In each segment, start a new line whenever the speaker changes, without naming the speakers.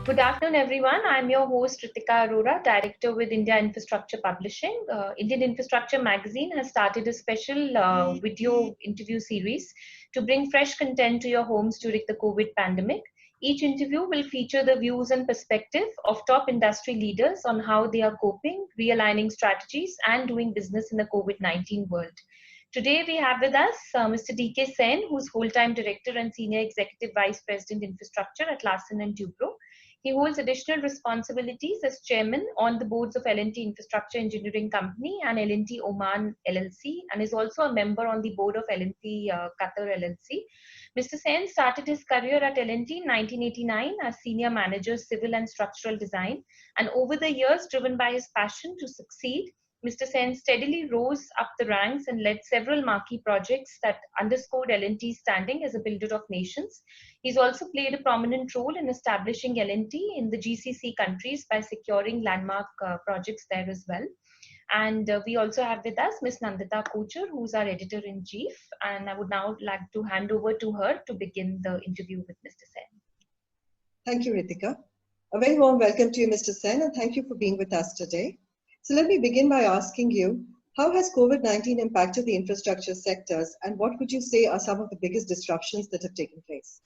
Good afternoon, everyone. I'm your host, Ritika Arora, Director with India Infrastructure Publishing. Indian Infrastructure Magazine has started a special video interview series to bring fresh content to your homes during the COVID pandemic. Each interview will feature the views and perspective of top industry leaders on how they are coping, realigning strategies, and doing business in the COVID-19 world. Today, we have with us Mr. D.K. Sen, who's Whole-Time Director and Senior Executive Vice President Infrastructure at Larsen & Toubro. He holds additional responsibilities as chairman on the boards of L&T Infrastructure Engineering Company and L&T Oman LLC, and is also a member on the board of L&T Qatar LLC. Mr. Sen started his career at L&T in 1989 as senior manager civil and structural design, and over the years, driven by his passion to succeed, Mr. Sen steadily rose up the ranks and led several marquee projects that underscored L&T's standing as a builder of nations. He's also played a prominent role in establishing L&T in the GCC countries by securing landmark projects there as well. And we also have with us Ms. Nandita Kochar, who's our editor-in-chief. And I would now like to hand over to her to begin the interview with Mr. Sen.
Thank you, Ritika. A very warm welcome to you, Mr. Sen, and thank you for being with us today. So let me begin by asking you, how has COVID-19 impacted the infrastructure sectors, and what would you say are some of the biggest disruptions that have taken place?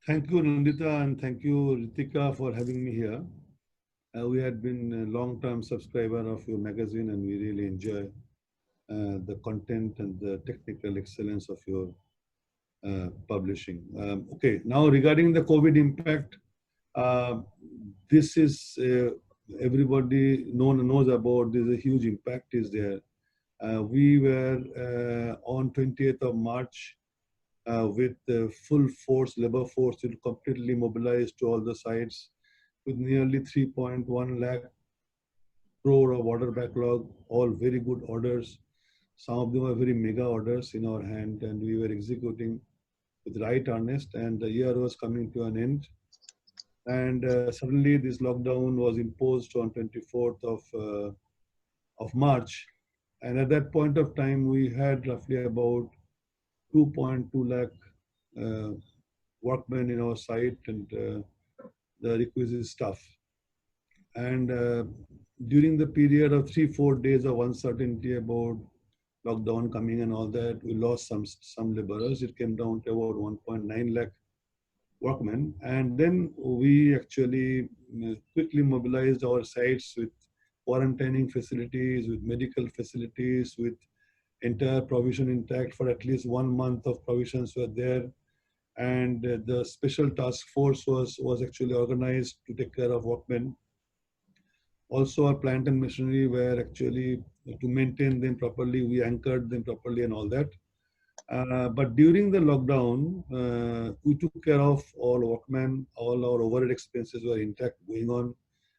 Thank you, Nandita, and thank you, Ritika, for having me here. We had been a long-term subscriber of your magazine, and we really enjoy the content and the technical excellence of your publishing. Okay, now regarding the COVID impact, this is everybody knows about. There's a huge impact is there. We were on 20th of March with the full force, labor force, completely mobilized to all the sites with nearly 3.1 lakh crore of order backlog, all very good orders. Some of them are very mega orders in our hand, and we were executing with right earnest, and the year was coming to an end. And suddenly this lockdown was imposed on 24th of March. And at that point of time, we had roughly about 2.2 lakh workmen in our site and the requisite staff. And during the period of 3-4 days of uncertainty about lockdown coming and all that, we lost some laborers. It came down to about 1.9 lakh workmen. And then we actually quickly mobilized our sites with quarantining facilities, with medical facilities, with entire provision intact for at least 1 month of provisions were there. And the special task force was actually organized to take care of workmen. Also, our plant and machinery were actually to maintain them properly. We anchored them properly and all that. But during the lockdown, we took care of all workmen. All our overhead expenses were intact going on.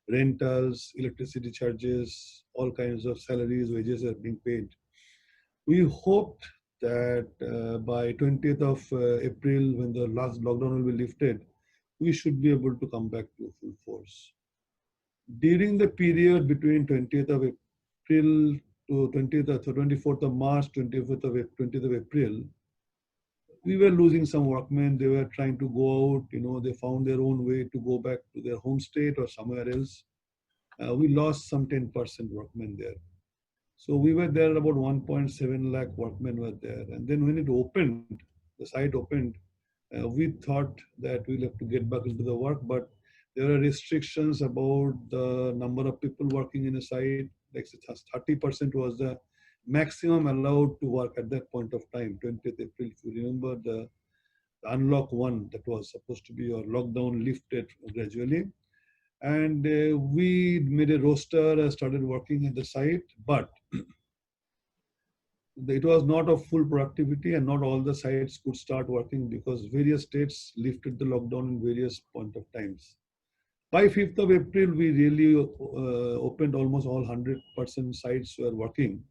Rentals, electricity charges, all kinds of salaries, wages are being paid. We hoped that by 20th of April, when the last lockdown will be lifted, we should be able to come back to full force. During the period between 20th of April to 24th of March, 20th of April, we were losing some workmen. They were trying to go out, they found their own way to go back to their home state or somewhere else. We lost some 10% workmen there. So we were there, about 1.7 lakh workmen were there. And then when it opened, the site opened, we thought that we'll have to get back into the work, but there are restrictions about the number of people working in a site. Like 30% was the maximum allowed to work at that point of time, 20th April. If you remember the unlock 1 that was supposed to be, or lockdown lifted gradually. And we made a roster, started working at the site, but it was not of full productivity, and not all the sites could start working because various states lifted the lockdown in various point of times. By 5th of April, we really opened almost all 100% sites were working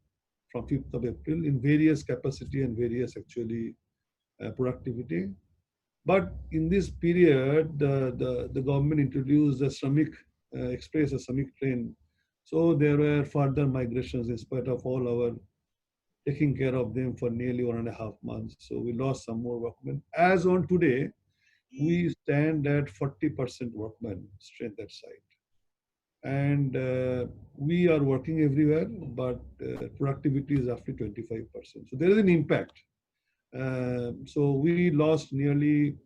from 5th of April in various capacity and various actually productivity. But in this period, the government introduced the Shramik Express, a Shramik train. So there were further migrations in spite of all our taking care of them for nearly 1.5 months. So we lost some more workmen. As on today, we stand at 40% workman strength at site. And we are working everywhere, but productivity is roughly 25%. So there is an impact. So we lost nearly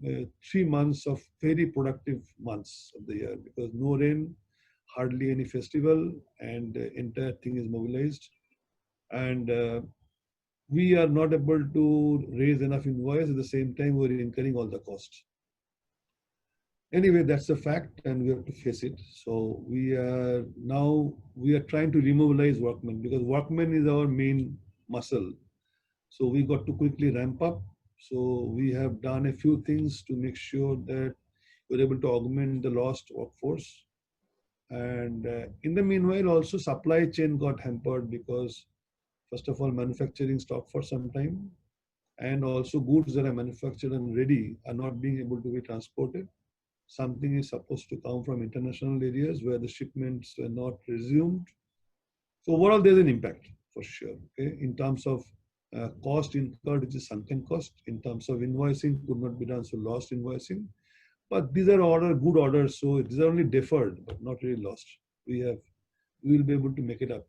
3 months of very productive months of the year because no rain, hardly any festival, and entire thing is mobilized. And we are not able to raise enough invoice. At the same time, we're incurring all the costs. Anyway, that's a fact, and we have to face it. So we are trying to remobilize workmen because workmen is our main muscle. So we got to quickly ramp up. So we have done a few things to make sure that we're able to augment the lost workforce. And in the meanwhile, also supply chain got hampered because, first of all, manufacturing stopped for some time, and also goods that are manufactured and ready are not being able to be transported. Something is supposed to come from international areas where the shipments were not resumed. So overall, there's an impact for sure. Okay, in terms of cost incurred, which is sunken cost. In terms of invoicing, could not be done, so lost invoicing. But these are good orders, so these are only deferred, but not really lost. We will be able to make it up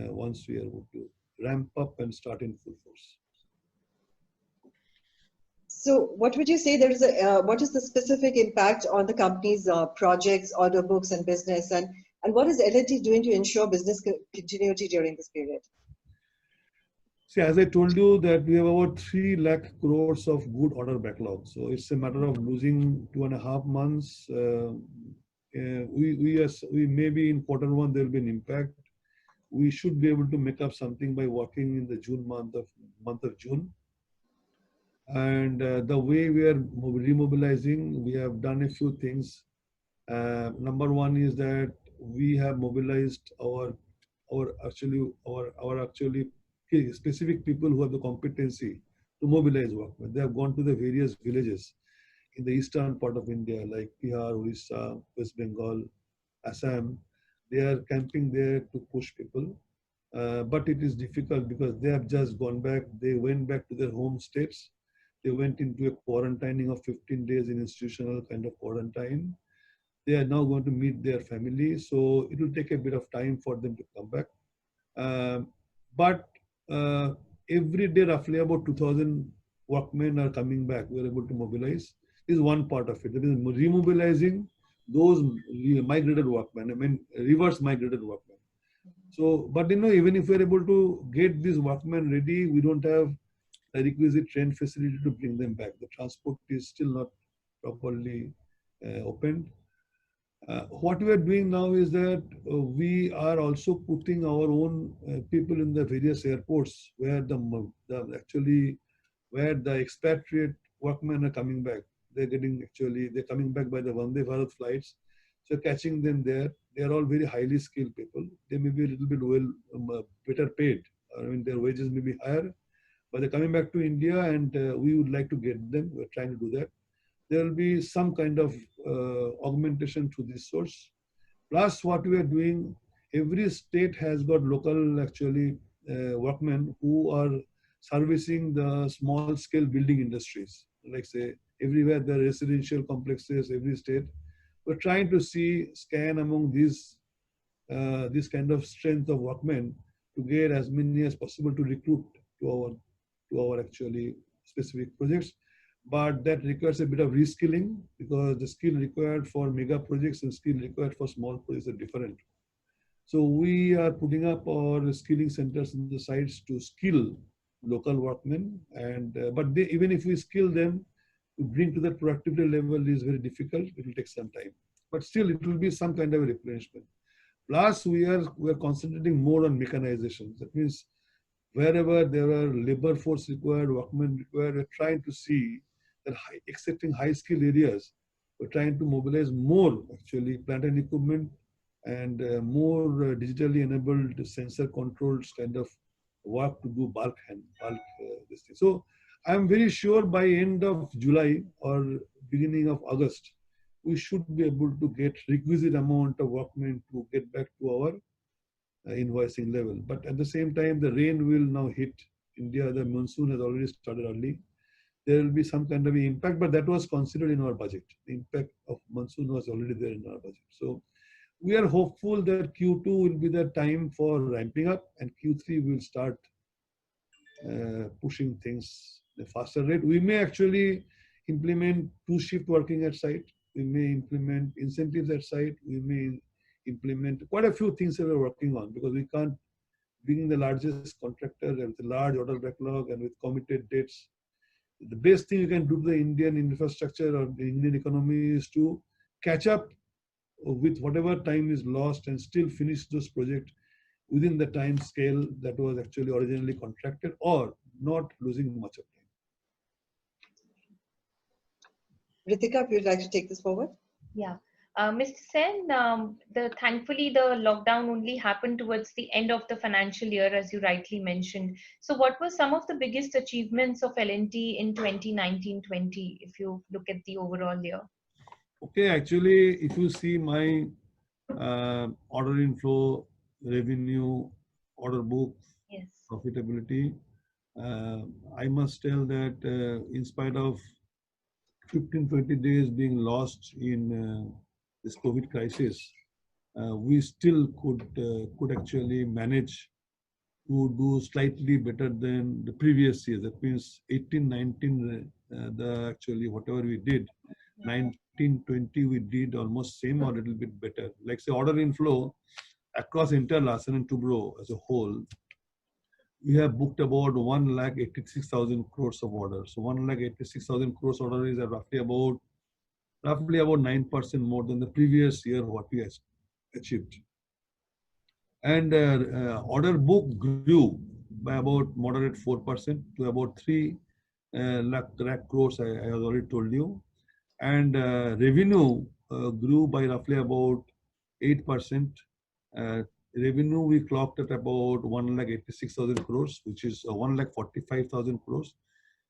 once we are able to ramp up and start in full force.
So what would you say what is the specific impact on the company's projects, order books and business, and what is L&T doing to ensure business continuity during this period?
See, as I told you that we have about 3 lakh crores of good order backlog. So it's a matter of losing 2.5 months. We maybe in Q1 there will be an impact. We should be able to make up something by working in the month of June. And the way we are remobilizing, we have done a few things. Number one is that we have mobilized our specific people who have the competency to mobilize workmen. They have gone to the various villages in the eastern part of India, like Bihar, Orissa, West Bengal, Assam. They are camping there to push people. But it is difficult because they have just gone back. They went back to their home states. They went into a quarantining of 15 days in institutional kind of quarantine. They are now going to meet their family. So it will take a bit of time for them to come back. But every day, roughly about 2,000 workmen are coming back. We are able to mobilize. This is one part of it. That is remobilizing those migrated workmen, reverse migrated workmen. So, but even if we are able to get these workmen ready, we don't have a requisite train facility to bring them back. The transport is still not properly opened. What we are doing now is that we are also putting our own people in the various airports where the expatriate workmen are coming back. They're coming back by the Vande Bharat flights. So catching them there, they are all very highly skilled people. They may be a little bit better paid. Their wages may be higher, but they're coming back to India, and we would like to get them. We're trying to do that. There will be some kind of augmentation through this source. Plus, what we are doing, every state has got local workmen who are servicing the small scale building industries. Like say, everywhere there are residential complexes, every state. We're trying to scan among this kind of strength of workmen to get as many as possible to recruit to our specific projects. But that requires a bit of reskilling because the skill required for mega projects and skill required for small projects are different. So we are putting up our skilling centers in the sites to skill local workmen. But even if we skill them, to bring to that productivity level is very difficult. It will take some time. But still, it will be some kind of a replenishment. Plus, we are concentrating more on mechanization. That means wherever there are labor force required, workmen required, we're trying to see that excepting high skill areas, we're trying to mobilize more plant and equipment and more digitally enabled sensor controlled kind of work to do bulk this thing. So I'm very sure by end of July or beginning of August, we should be able to get requisite amount of workmen to get back to our invoicing level. But at the same time, the rain will now hit India. The monsoon has already started early. there will be some kind of impact, but that was considered in our budget. The impact of monsoon was already there in our budget. So we are hopeful that Q2 will be the time for ramping up, and Q3 will start pushing things at a faster rate. We may actually implement 2-shift working at site. We may implement incentives at site. We may implement quite a few things that we're working on, because we can't, being the largest contractor and with a large order backlog and with committed dates, the best thing you can do to the Indian infrastructure or the Indian economy is to catch up with whatever time is lost and still finish those projects within the time scale that was actually originally contracted, or not losing much of time.
Ritika, if you'd like to take this forward.
Yeah. Mr. Sen, thankfully the lockdown only happened towards the end of the financial year, as you rightly mentioned. So what were some of the biggest achievements of L&T in 2019-20, if you look at the overall year?
Okay, actually, if you see my order inflow, revenue, order book,
yes,
profitability, I must tell that in spite of 15-20 days being lost in this COVID crisis, we still could actually manage to do slightly better than the previous year. That means 18-19, actually whatever we did, 19-20 we did almost same or a little bit better. Like say order inflow across entire Larsen and Toubro as a whole, we have booked about 1,86,000 crores of orders. So 1,86,000 crores order is roughly about 9% more than the previous year what we achieved. And order book grew by about moderate 4% to about 3 lakh crores, I have already told you. And revenue grew by roughly about 8%. Revenue we clocked at about 1,86,000 crores, which is 1,45,000 crores,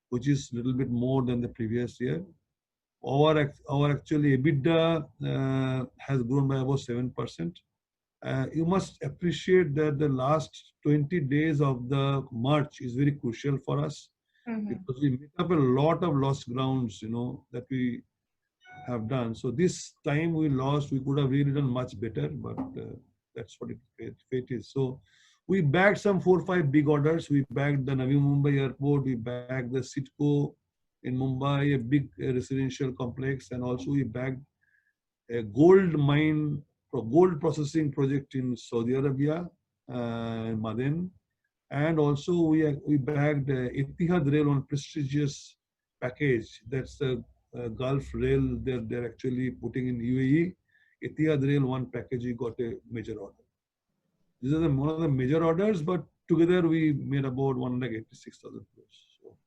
which is a little bit more than the previous year. Our actually EBITDA has grown by about 7%. You must appreciate that the last 20 days of the March is very crucial for us, because we make up a lot of lost grounds, that we have done. So this time we lost, we could have really done much better, but that's what fate is. So we bagged some 4 or 5 big orders. We bagged the Navi Mumbai airport. We bagged the CITCO in Mumbai, a big residential complex, and also we bagged a gold processing project in Saudi Arabia, in Ma'aden. And also we bagged Etihad Rail on prestigious package. That's the Gulf Rail they're actually putting in UAE. Etihad Rail one package, we got a major order. These are one of the major orders, but together we made about 1,86,000 crores. So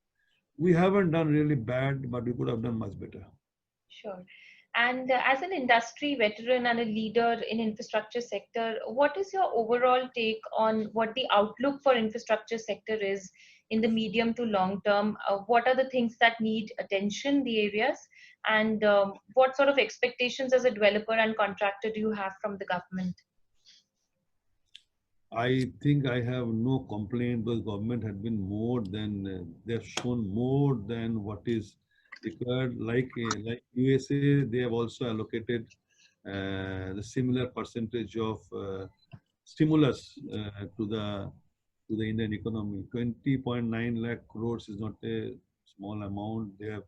we haven't done really bad, but we could have done much better.
Sure. And as an industry veteran and a leader in infrastructure sector, what is your overall take on what the outlook for infrastructure sector is in the medium to long term? What are the things that need attention, the areas, and what sort of expectations as a developer and contractor do you have from the government?
I think I have no complaint, because government had been more than, they have shown more than what is required. Like USA, they have also allocated the similar percentage of stimulus to the Indian economy. 20.9 lakh crores is not a small amount. They have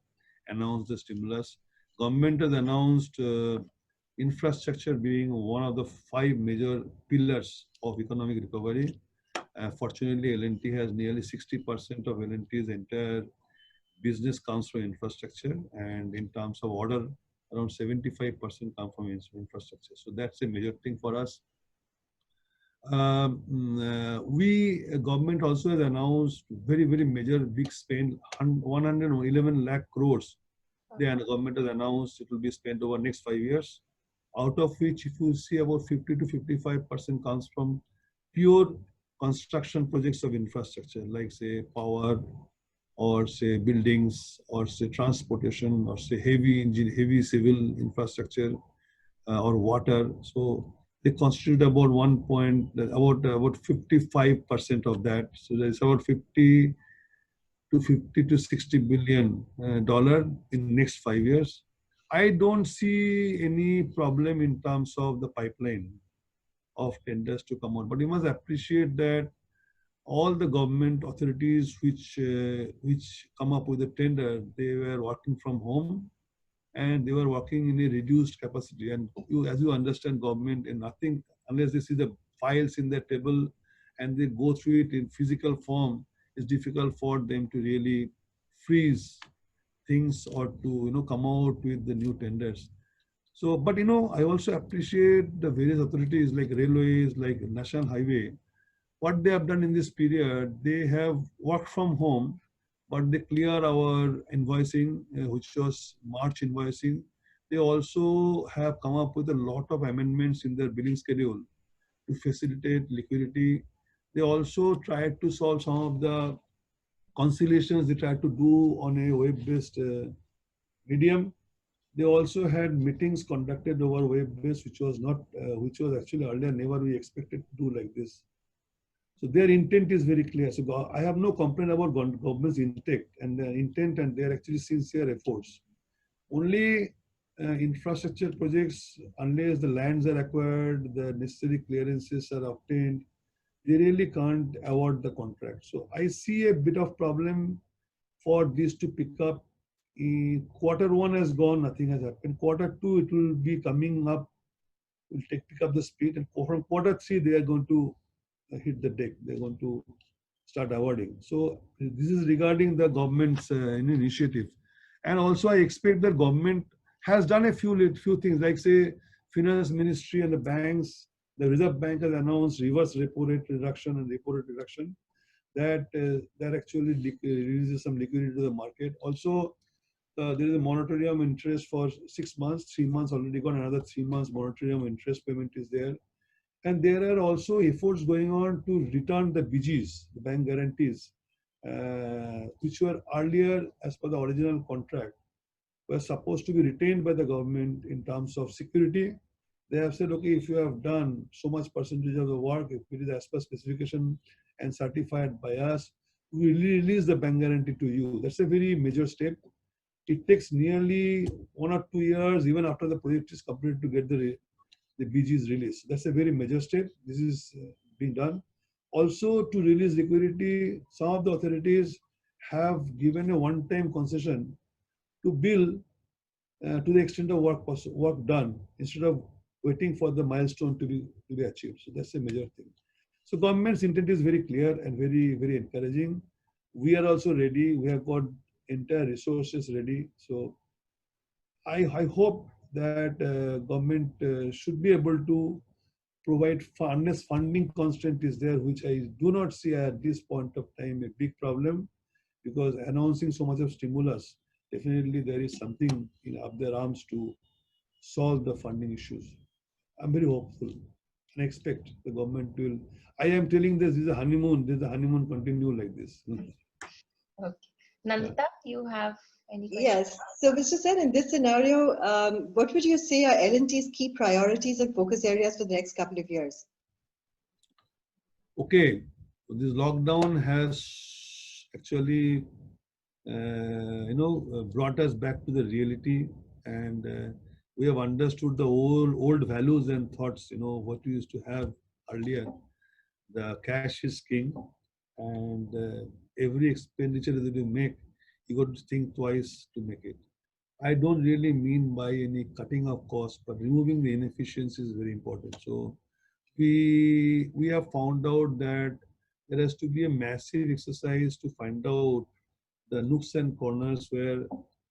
announced the stimulus. Government has announced infrastructure being one of the 5 major pillars of economic recovery. Fortunately, L&T has nearly 60% of L&T's entire business comes from infrastructure, and in terms of order, around 75% come from infrastructure. So that's a major thing for us. Government also has announced very, very major big spend, 111 lakh crores. The government has announced it will be spent over next 5 years, out of which, if you see, about 50 to 55% comes from pure construction projects of infrastructure, like say power, or say buildings, or say transportation, or say heavy civil infrastructure, or water. So they constitute about 55% of that. So there's about 50 to 50 to 60 billion dollar in next 5 years. I don't see any problem in terms of the pipeline of tenders to come out. But you must appreciate that all the government authorities which come up with a tender, they were working from home and they were working in a reduced capacity. And you, as you understand, government and nothing unless they see the files in their table and they go through it in physical form, it's difficult for them to really freeze things or to come out with the new tenders. So, but I also appreciate the various authorities like railways, like National Highway. What they have done in this period, they have worked from home, but they clear our invoicing, which was March invoicing. They also have come up with a lot of amendments in their billing schedule to facilitate liquidity. They also tried to solve some of the conciliations they tried to do on a web-based medium. They also had meetings conducted over web-based, which was actually earlier never we expected to do like this. So their intent is very clear. So I have no complaint about government's intent and their actually sincere efforts. Only infrastructure projects, unless the lands are acquired, the necessary clearances are obtained, they really can't award the contract. So I see a bit of problem for this to pick up. Q1 has gone, nothing has happened. Q2, it will be coming up, will pick up the speed. And from Q3, they are going to hit the deck. They're going to start awarding. So this is regarding the government's initiative. And also I expect the government has done a few things, like say Finance Ministry and the banks. The Reserve Bank has announced reverse repo rate reduction and repo rate reduction. That actually releases some liquidity to the market. Also, there is a moratorium interest for 6 months, 3 months already gone, another 3 months moratorium interest payment is there. And there are also efforts going on to return the BGs, the bank guarantees, which were earlier, as per the original contract, were supposed to be retained by the government in terms of security. They have said, okay, if you have done so much percentage of the work, if it is as per specification and certified by us, we will release the bank guarantee to you. That's a very major step. It takes nearly 1 or 2 years, even after the project is completed, to get the BG's release. That's a very major step. This is being done. Also, to release liquidity, some of the authorities have given a one-time concession to bill to the extent of work done, instead of waiting for the milestone to be achieved. So that's a major thing. So government's intent is very clear and very, very encouraging. We are also ready. We have got entire resources ready. So I hope that government should be able to provide unless funding constraint is there, which I do not see at this point of time a big problem, because announcing so much of stimulus, definitely there is something up their arms to solve the funding issues. I'm very hopeful and expect the government will. I am telling this is a honeymoon. This is a honeymoon continue like this.
Okay. Nandita, you have any questions?
Yes. So, Mr. Sen, in this scenario, what would you say are L&T's key priorities and focus areas for the next couple of years?
Okay. So this lockdown has actually, brought us back to the reality, and we have understood the old values and thoughts, what we used to have earlier. The cash is king, and every expenditure that you make, you got to think twice to make it. I don't really mean by any cutting of costs, but removing the inefficiency is very important. So we have found out that there has to be a massive exercise to find out the nooks and corners where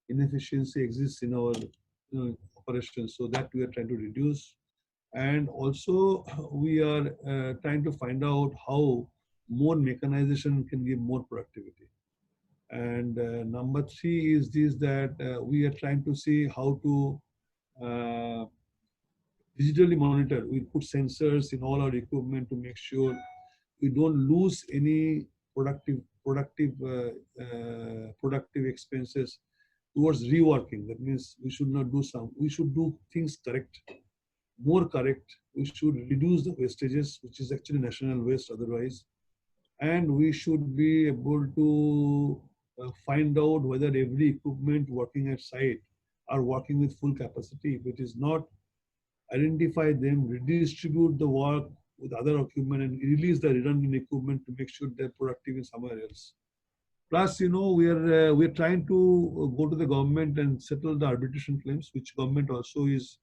inefficiency exists in our operations, so that we are trying to reduce. And also we are trying to find out how more mechanization can give more productivity. And number 3 is this, that we are trying to see how to digitally monitor. We put sensors in all our equipment to make sure we don't lose any productive expenses towards reworking. That means we should not do we should do things correct, more correct. We should reduce the wastages, which is actually national waste otherwise. And we should be able to find out whether every equipment working at site are working with full capacity. If it is not, identify them, redistribute the work with other equipment and release the redundant equipment to make sure they're productive in somewhere else. Plus, we're trying to go to the government and settle the arbitration claims, which government also is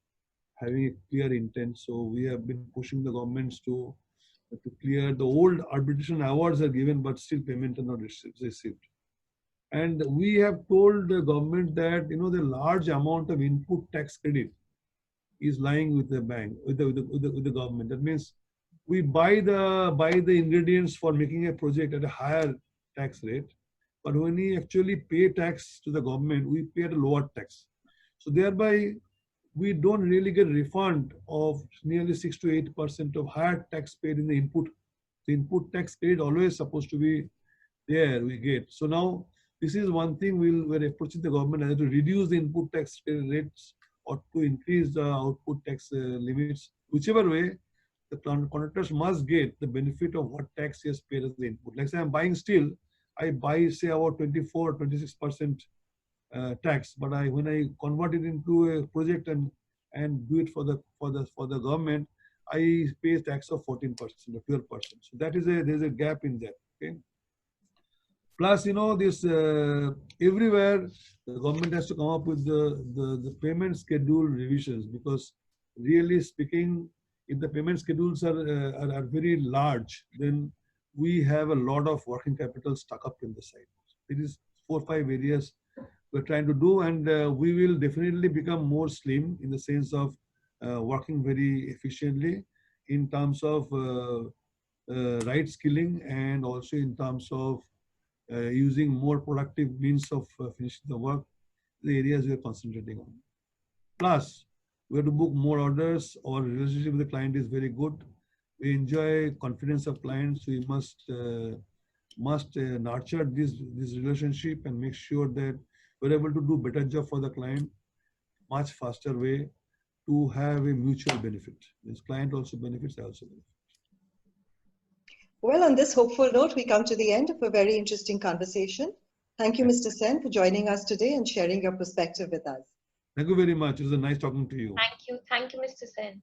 having a clear intent. So we have been pushing the governments to clear the old arbitration awards are given, but still payment are not received. And we have told the government that the large amount of input tax credit is lying with the bank, with the government. That means we buy the ingredients for making a project at a higher tax rate, but when we actually pay tax to the government, we pay at a lower tax. So thereby, we don't really get refund of nearly 6 to 8% of higher tax paid in the input. The input tax paid always supposed to be there, we get. So now, this is one thing we're approaching the government either to reduce the input tax rates or to increase the output tax limits. Whichever way, the contractors must get the benefit of what tax he has paid as the input. Like say I'm buying steel, I buy say about 24, 26% tax, but when I convert it into a project and do it for the government, I pay tax of 14% or 12%. So that is there's a gap in that. Okay. Plus, this everywhere the government has to come up with the payment schedule revisions, because really speaking, if the payment schedules are very large, then we have a lot of working capital stuck up in the site. It is 4 or 5 areas we're trying to do, and we will definitely become more slim in the sense of working very efficiently in terms of right skilling and also in terms of using more productive means of finishing the work, the areas we are concentrating on. Plus, we have to book more orders. Our relationship with the client is very good. We enjoy confidence of clients. We must nurture this relationship and make sure that we're able to do better job for the client, much faster way to have a mutual benefit. This client also benefits, I also benefit.
Well, on this hopeful note, we come to the end of a very interesting conversation. Thank you, Mr. Sen, for joining us today and sharing your perspective with us.
Thank you very much. It was nice talking to you.
Thank you. Thank you, Mr. Sen.